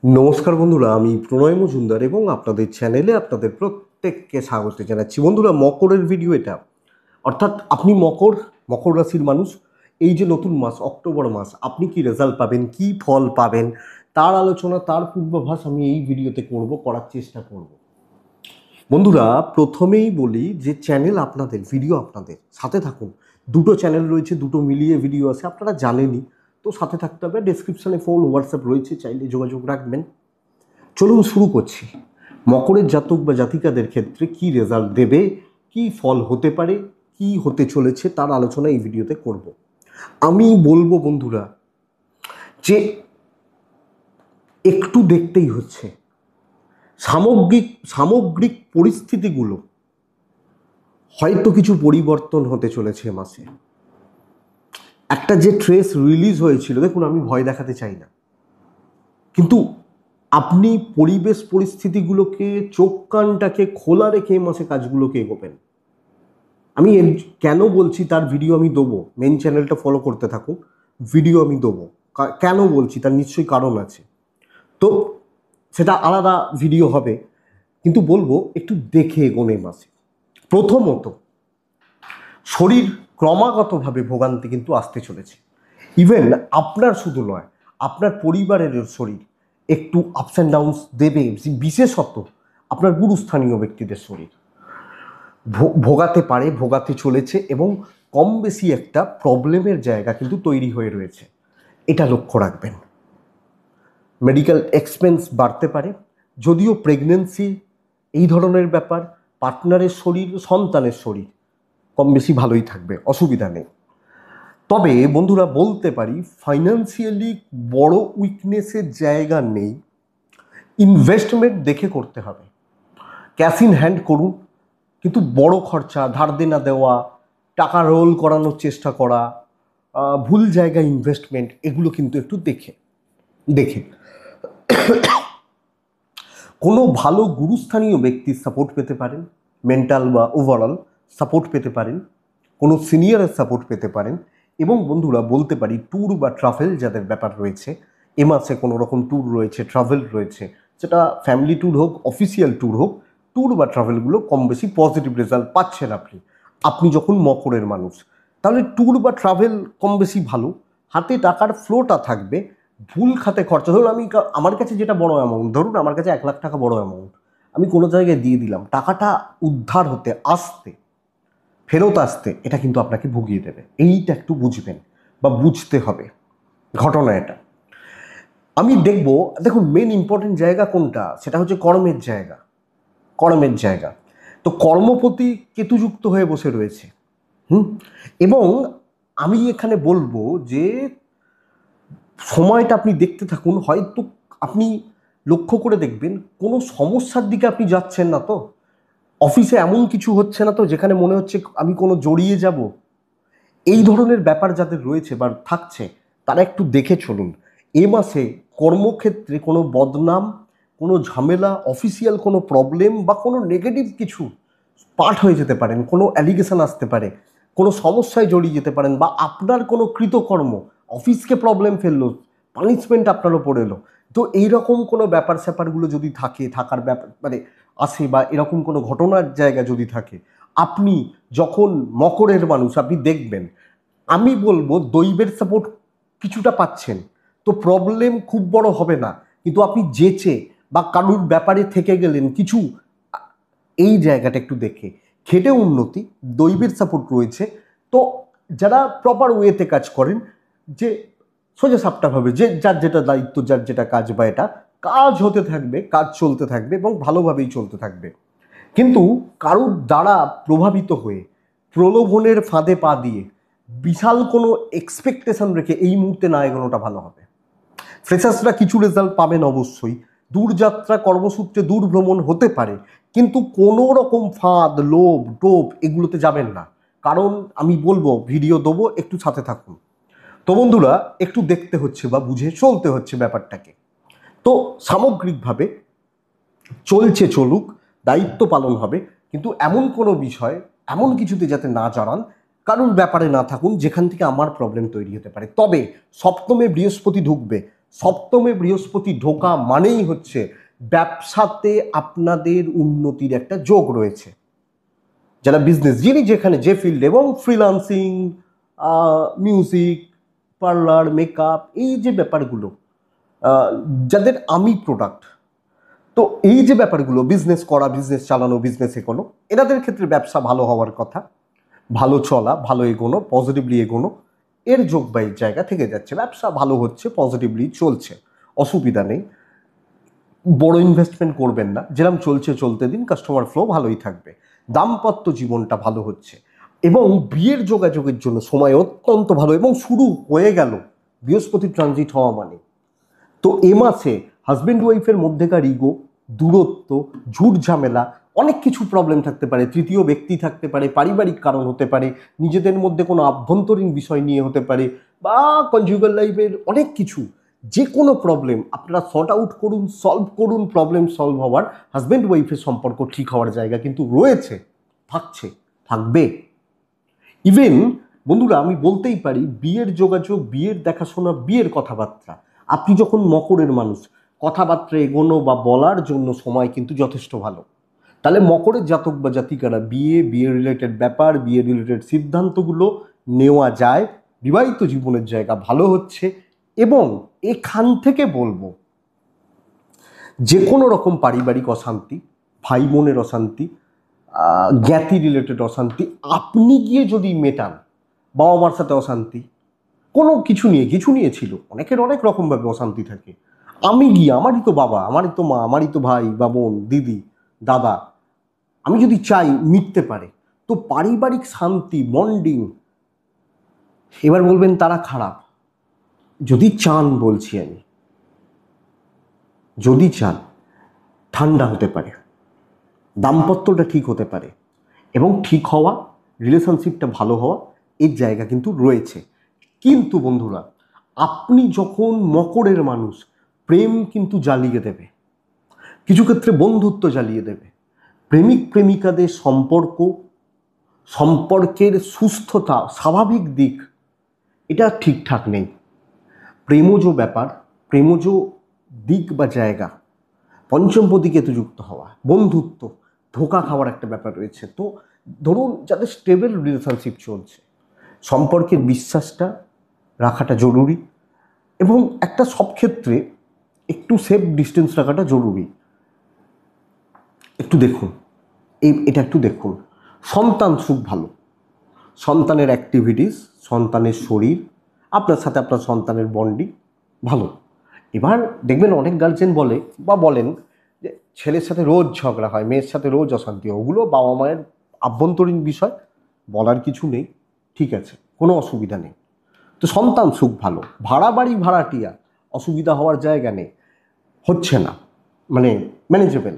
নমস্কার বন্ধুরা, আমি প্রণয় মজুমদার এবং আপনাদের চ্যানেলে আপনাদের প্রত্যেককে স্বাগত জানাচ্ছি। বন্ধুরা, মকরের ভিডিও এটা, অর্থাৎ আপনি মকর রাশির মানুষ। এই যে নতুন মাস অক্টোবর মাস, আপনি কি রেজাল্ট পাবেন, কি ফল পাবেন, তার আলোচনা, তার পূর্বাভাস আমি এই ভিডিওতে করার চেষ্টা করব। বন্ধুরা, প্রথমেই বলি যে চ্যানেল আপনাদের, ভিডিও আপনাদের, সাথে থাকুন। দুটো চ্যানেল রয়েছে, দুটো মিলিয়ে ভিডিও আছে, আপনারা জানেনই, তো সাথে থাকতে হবে। ডেসক্রিপশানে ফোন, হোয়াটসঅ্যাপ রয়েছে, চাইলে যোগাযোগ রাখবেন। চলুন শুরু করছি। মকরের জাতক বা জাতিকাদের ক্ষেত্রে কি রেজাল্ট দেবে, কি ফল হতে পারে, কি হতে চলেছে, তার আলোচনা এই ভিডিওতে করব। আমি বলবো বন্ধুরা যে একটু দেখতেই হচ্ছে সামগ্রিক পরিস্থিতিগুলো হয়তো কিছু পরিবর্তন হতে চলেছে এ মাসে। একটা যে ট্রেস রিলিজ হয়েছিল, দেখুন, আমি ভয় দেখাতে চাই না, কিন্তু আপনি পরিবেশ পরিস্থিতিগুলোকে, চোখ কানটাকে খোলা রেখে এই মাসে কাজগুলোকে এগোবেন। আমি কেন বলছি তার ভিডিও আমি দেবো, মেন চ্যানেলটা ফলো করতে থাকুন, ভিডিও আমি দেবো। কেন বলছি তার নিশ্চয়ই কারণ আছে, তো সেটা আলাদা ভিডিও হবে, কিন্তু বলবো একটু দেখে এগোন এই মাসে। প্রথমত, শরীর ক্রমাগতভাবে ভোগান্তি কিন্তু আসতে চলেছে। ইভেন আপনার শুধু নয়, আপনার পরিবারের শরীর একটু আপস অ্যান্ড ডাউনস দেবে, বিশেষত আপনার গুরুস্থানীয় ব্যক্তিদের শরীর ভোগাতে চলেছে, এবং কম বেশি একটা প্রবলেমের জায়গা কিন্তু তৈরি হয়ে রয়েছে। এটা লক্ষ্য রাখবেন। মেডিকেল এক্সপেন্স বাড়তে পারে, যদিও প্রেগনেন্সি এই ধরনের ব্যাপার, পার্টনারের শরীর, সন্তানের শরীর কম বেশি ভালোই থাকবে, অসুবিধা নেই। তবে বন্ধুরা, বলতে পারি ফাইন্যান্সিয়ালি বড় উইকনেসের জায়গা নেই। ইনভেস্টমেন্ট দেখে করতে হবে, ক্যাশ ইন হ্যান্ড করুন, কিন্তু বড় খরচা, ধার দেনা দেওয়া, টাকা রোল করানোর চেষ্টা করা, ভুল জায়গায় ইনভেস্টমেন্ট, এগুলো কিন্তু একটু দেখে দেখে কোনো ভালো গুরুস্থানীয় ব্যক্তির সাপোর্ট পেতে পারেন, মেন্টাল বা ওভারঅল সাপোর্ট পেতে পারেন, কোনো সিনিয়রের সাপোর্ট পেতে পারেন। এবং বন্ধুরা, বলতে পারি ট্যুর বা ট্রাভেল যাদের ব্যাপার রয়েছে, এ মাসে কোনো রকম ট্যুর রয়েছে, ট্রাভেল রয়েছে, সেটা ফ্যামিলি ট্যুর হোক, অফিসিয়াল ট্যুর হোক, ট্যুর বা ট্রাভেলগুলো কম বেশি পজিটিভ রেজাল্ট পাচ্ছেন আপনি। আপনি যখন মকরের মানুষ, তাহলে ট্যুর বা ট্রাভেল কম বেশি ভালো, হাতে টাকার ফ্লোটা থাকবে। ভুল খাতে খরচা, ধরুন আমার কাছে যেটা বড় অ্যামাউন্ট, ধরুন আমার কাছে 1 লাখ টাকা বড় অ্যামাউন্ট, আমি কোনো জায়গায় দিয়ে দিলাম, টাকাটা উদ্ধার হতে আসতে, ফেরত আসতে, এটা কিন্তু আপনাকে ভুগিয়ে দেবে। এইটা একটু বুঝবেন বা বুঝতে হবে ঘটনা এটা। আমি দেখুন, মেন ইম্পর্টেন্ট জায়গা কোনটা, সেটা হচ্ছে কর্মের জায়গা। তো কর্মপতি কেতুযুক্ত হয়ে বসে রয়েছে। এবং আমি এখানে বলবো যে সময়টা আপনি দেখতে থাকুন, হয়তো আপনি লক্ষ্য করে দেখবেন কোনো সমস্যার দিকে আপনি যাচ্ছেন না তো, অফিসে এমন কিছু হচ্ছে না তো যেখানে মনে হচ্ছে আমি কোনো জড়িয়ে যাব। এই ধরনের ব্যাপার যাদের রয়েছে বা থাকছে, তারা একটু দেখে চলুন। এ মাসে কর্মক্ষেত্রে কোনো বদনাম, কোনো ঝামেলা, অফিসিয়াল কোনো প্রবলেম বা কোনো নেগেটিভ কিছু পার্ট হয়ে যেতে পারেন, কোনো অ্যালিগেশন আসতে পারে, কোনো সমস্যায় জড়িয়ে যেতে পারেন, বা আপনার কোনো কৃতকর্ম অফিসকে প্রবলেম ফেললো, পানিশমেন্ট আপনার ওপর এলো। তো এইরকম কোনো ব্যাপার স্যাপারগুলো যদি থাকার ব্যাপার মানে আসে, বা এরকম কোনো ঘটনার জায়গা যদি থাকে, আপনি যখন মকরের মানুষ, আপনি দেখবেন, আমি বলবো দৈবের সাপোর্ট কিছুটা পাচ্ছেন, তো প্রবলেম খুব বড় হবে না, কিন্তু আপনি যেচে বা কারুর ব্যাপারে থেকে গেলেন কিছু, এই জায়গাটা একটু দেখে খেটে উন্নতি, দৈবের সাপোর্ট রয়েছে। তো যারা প্রপার ওয়েতে কাজ করেন, যে সোজা সাপটাভাবে, যে যার যেটা দায়িত্ব, যার যেটা কাজ, বা এটা কাজ হতে থাকবে, কাজ চলতে থাকবে এবং ভালোভাবেই চলতে থাকবে। কিন্তু কারুর দ্বারা প্রভাবিত হয়ে, প্রলোভনের ফাঁদে পা দিয়ে, বিশাল কোনো এক্সপেকটেশন রেখে এই মুহূর্তে না এগোনোটা ভালো হবে। ফ্রেশার্সরা কিছু রেজাল্ট পাবেন অবশ্যই, দূরযাত্রা, কর্মসূত্রে দূর ভ্রমণ হতে পারে, কিন্তু কোনো রকম ফাঁদ, লোভ, টোপ এগুলোতে যাবেন না, কারণ আমি বলবো ভিডিও দেবো, একটু সাথে থাকুন। তো বন্ধুরা, একটু দেখতে হচ্ছে বা বুঝে চলতে হচ্ছে ব্যাপারটাকে। তো সামগ্রিকভাবে চলুক, দায়িত্ব পালন হবে, কিন্তু এমন কোনো বিষয়, এমন কিছুতে যাতে না জড়ান, কারোর ব্যাপারে না থাকুন যেখান থেকে আমার প্রবলেম তৈরি হতে পারে। তবে সপ্তমে বৃহস্পতি ঢুকবে, সপ্তমে বৃহস্পতি ঢোকা মানেই হচ্ছে ব্যবসাতে আপনাদের উন্নতির একটা যোগ রয়েছে। যারা বিজনেস, যিনি যেখানে যে ফিল্ডে, এবং ফ্রিল্যান্সিং, মিউজিক, পার্লার, মেকআপ, এই যে ব্যাপারগুলো, যাদের আমি প্রোডাক্ট, তো এই যে ব্যাপারগুলো, বিজনেস করা, বিজনেস চালানো, বিজনেস এগোনো, এনাদের ক্ষেত্রে ব্যবসা ভালো হওয়ার কথা, ভালো চলা, ভালো এগোনো, পজিটিভলি এগোনো, এর যোগবাহীর জায়গা থেকে যাচ্ছে। ব্যবসা ভালো হচ্ছে, পজিটিভলি চলছে, অসুবিধা নেই। বড় ইনভেস্টমেন্ট করবেন না, যেরকম চলছে চলতে দিন, কাস্টমার ফ্লো ভালোই থাকবে। দাম্পত্য জীবনটা ভালো হচ্ছে এবং বিয়ের যোগাযোগের জন্য সময় অত্যন্ত ভালো, এবং শুরু হয়ে গেল বৃহস্পতি ট্রানজিট হওয়া মানে। তো এ মাসে হাজব্যান্ড ওয়াইফের মধ্যেকার ইগো, দূরত্ব, ঝুট ঝামেলা, অনেক কিছু প্রবলেম থাকতে পারে, তৃতীয় ব্যক্তি থাকতে পারে, পারিবারিক কারণ হতে পারে, নিজেদের মধ্যে কোনো আভ্যন্তরীণ বিষয় নিয়ে হতে পারে, বা কনজুগাল লাইফের অনেক কিছু। যে কোনো প্রবলেম আপনারা সর্ট আউট করুন, সলভ করুন। প্রবলেম সলভ হওয়ার, হাজব্যান্ড ওয়াইফের সম্পর্ক ঠিক হওয়ার জায়গা কিন্তু রয়েছে, থাকছে, থাকবে। ইভেন বন্ধুরা, আমি বলতেই পারি বিয়ের যোগাযোগ, বিয়ের দেখাশোনা, বিয়ের কথাবার্তা, আপনি যখন মকরের মানুষ, কথাবার্তা এগোনো বা বলার জন্য সময় কিন্তু যথেষ্ট ভালো। তাহলে মকরের জাতক বা জাতিকারা বিয়ে রিলেটেড ব্যাপার, বিয়ে রিলেটেড সিদ্ধান্তগুলো নেওয়া যায়। বিবাহিত জীবনের জায়গা ভালো হচ্ছে, এবং এখান থেকে বলবো যে কোনো রকম পারিবারিক অশান্তি, ভাই বোনের অশান্তি, জ্ঞাতি রিলেটেড অশান্তি আপনি গিয়ে যদি মেটান, বাবা মার সাথে অশান্তি, কোনো কিছু নিয়ে ছিল, অনেকের অনেক রকমভাবে অশান্তি থাকে, আমি গিয়ে, আমারই তো বাবা, আমারই তো মা, আমারই তো ভাই বা বোন, দিদি, দাদা, আমি যদি চাই মিটতে পারে, তো পারিবারিক শান্তি, বন্ডিং। এবার বলবেন তারা খারাপ, যদি চান, বলছি আমি, যদি চান ঠান্ডা হতে পারে, দাম্পত্যটা ঠিক হতে পারে, এবং ঠিক হওয়া, রিলেশনশিপটা ভালো হওয়া, এর জায়গা কিন্তু রয়েছে। কিন্তু বন্ধুরা, আপনি যখন মকরের মানুষ, প্রেম কিন্তু জ্বালিয়ে দেবে, কিছু ক্ষেত্রে বন্ধুত্ব জ্বালিয়ে দেবে, প্রেমিক প্রেমিকাদের সম্পর্কের সুস্থতা, স্বাভাবিক দিক, এটা ঠিকঠাক নেই। প্রেমজ ব্যাপার, প্রেমজ দিক বা জায়গা, পঞ্চমপতি কেতুযুক্ত হওয়া, বন্ধুত্ব, ধোঁকা খাওয়ার একটা ব্যাপার রয়েছে। তো ধরুন, যাদের স্টেবল রিলেশনশিপ চলছে, সম্পর্কের বিশ্বাসটা রাখাটা জরুরি, এবং একটা সব ক্ষেত্রে একটু সেফ ডিস্টেন্স রাখাটা জরুরি। একটু দেখুন, এটা একটু দেখুন। সন্তান সুখ ভালো, সন্তানের অ্যাক্টিভিটিস, সন্তানের শরীর, আপনার সাথে আপনার সন্তানের বন্ডিং ভালো। এবার দেখবেন অনেক গার্জেন বলেন যে ছেলের সাথে রোজ ঝগড়া হয়, মেয়ের সাথে রোজ অশান্তি হয়, ওগুলো বাবা মায়ের আভ্যন্তরীণ বিষয়, বলার কিছু নেই, ঠিক আছে, কোনো অসুবিধা নেই। তো সন্তান সুখ ভালো, ভাড়া বাড়ি, ভাড়াটিয়া, অসুবিধা হওয়ার জায়গা নেই, হচ্ছে না, মানে ম্যানেজেবল।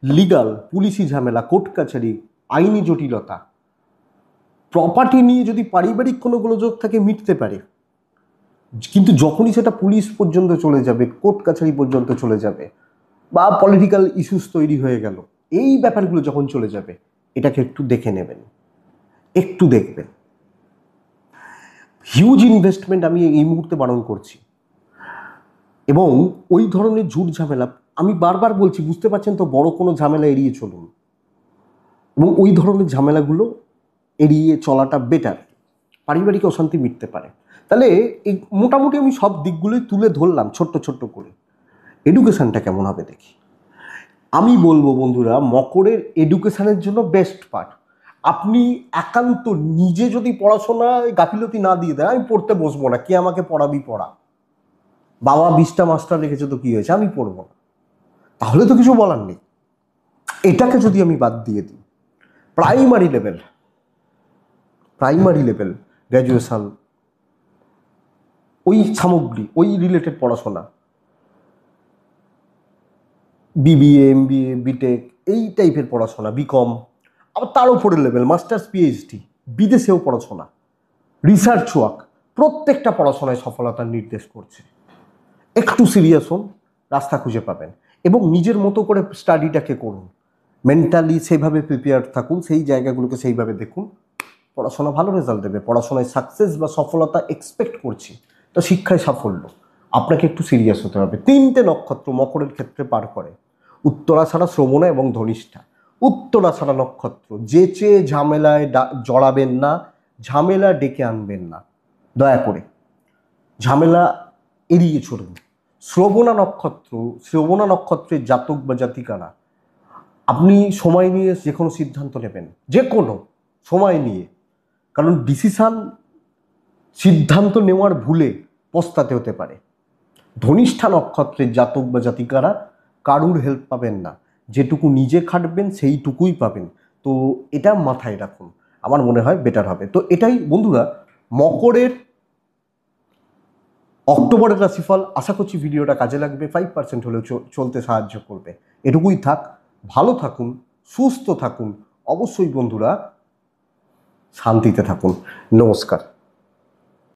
লিগাল, পুলিশি ঝামেলা, কোর্ট কাছারি, আইনি জটিলতা, প্রপার্টি নিয়ে যদি পারিবারিক কোনো গোলযোগ থাকে মিটতে পারে, কিন্তু যখনই সেটা পুলিশ পর্যন্ত চলে যাবে, কোর্ট কাছারি পর্যন্ত চলে যাবে, বা পলিটিক্যাল ইস্যুস তৈরি হয়ে গেল, এই ব্যাপারগুলো যখন চলে যাবে, এটাকে একটু দেখে নেবেন, একটু দেখবেন। হিউজ ইনভেস্টমেন্ট আমি এই মুহূর্তে বারণ করছি, এবং ওই ধরনের ঝুট ঝামেলা, আমি বারবার বলছি, বুঝতে পারছেন তো, বড় কোনো ঝামেলা এড়িয়ে চলুন, এবং ওই ধরনের ঝামেলাগুলো এড়িয়ে চলাটা বেটার, পারিবারিক অশান্তি মিটতে পারে। তাহলে এই মোটামুটি আমি সব দিকগুলোই তুলে ধরলাম ছোট্ট ছোট্ট করে। এডুকেশানটা কেমন হবে দেখি। আমি বলবো বন্ধুরা, মকরের এডুকেশানের জন্য বেস্ট পার্ট, আপনি একান্ত নিজে যদি পড়াশোনায় গাফিলতি না দিয়ে দেন, আমি পড়তে বসবো না, কে আমাকে পড়াবি পড়া, বাবা 20টা মাস্টার রেখেছে তো কি হয়েছে, আমি পড়বো না, তাহলে তো কিছু বলার নেই। এটাকে যদি আমি বাদ দিয়ে দিই, প্রাইমারি লেভেল গ্র্যাজুয়েশন, ওই সামগ্রী, ওই রিলেটেড পড়াশোনা, বিবিএ, এমবিএ, বিটেক, এই টাইপের পড়াশোনা, বিকম, আবার তার উপরের লেভেল মাস্টার্স, পিএইচডি, বিদেশেও পড়াশোনা, রিসার্চ ওয়ার্ক, প্রত্যেকটা পড়াশোনায় সফলতার নির্দেশ করছে। একটু সিরিয়াস হন, রাস্তা খুঁজে পাবেন, এবং নিজের মতো করে স্টাডিটাকে করুন, মেন্টালি সেভাবে প্রিপেয়ার থাকুন, সেই জায়গাগুলোকে সেইভাবে দেখুন, পড়াশোনা ভালো রেজাল্ট দেবে। পড়াশোনায় সাকসেস বা সফলতা এক্সপেক্ট করছি, তো শিক্ষায় সাফল্য, আপনাকে একটু সিরিয়াস হতে হবে। 3টে নক্ষত্র মকরের ক্ষেত্রে পার করে, উত্তরাষাঢ়া, শ্রবণা এবং ধনিষ্ঠা। উত্তরাষাঢ়া নক্ষত্র, যেচে ঝামেলায় জড়াবেন না, ঝামেলা ডেকে আনবেন না, দয়া করে ঝামেলা এড়িয়ে চলুন। শ্রবণা নক্ষত্র, শ্রবণা নক্ষত্রের জাতক বা জাতিকারা আপনি সময় নিয়ে যে কোনো সিদ্ধান্ত নেবেন, যে কোনো সময় নিয়ে, কারণ সিদ্ধান্ত নেওয়ার ভুলে পস্তাতে হতে পারে। ধনিষ্ঠা নক্ষত্রের জাতক বা জাতিকারা কারুর হেল্প পাবেন না, যেটুকু নিজে খাটবেন সেইটুকুই পাবেন। তো এটা মাথায় রাখুন, আমার মনে হয় বেটার হবে। তো এটাই বন্ধুরা মকরের অক্টোবরের রাশিফল। আশা করছি ভিডিওটা কাজে লাগবে, 5% হলেও চলতে সাহায্য করবে। এটুকুই থাক, ভালো থাকুন, সুস্থ থাকুন, অবশ্যই বন্ধুরা শান্তিতে থাকুন। নমস্কার।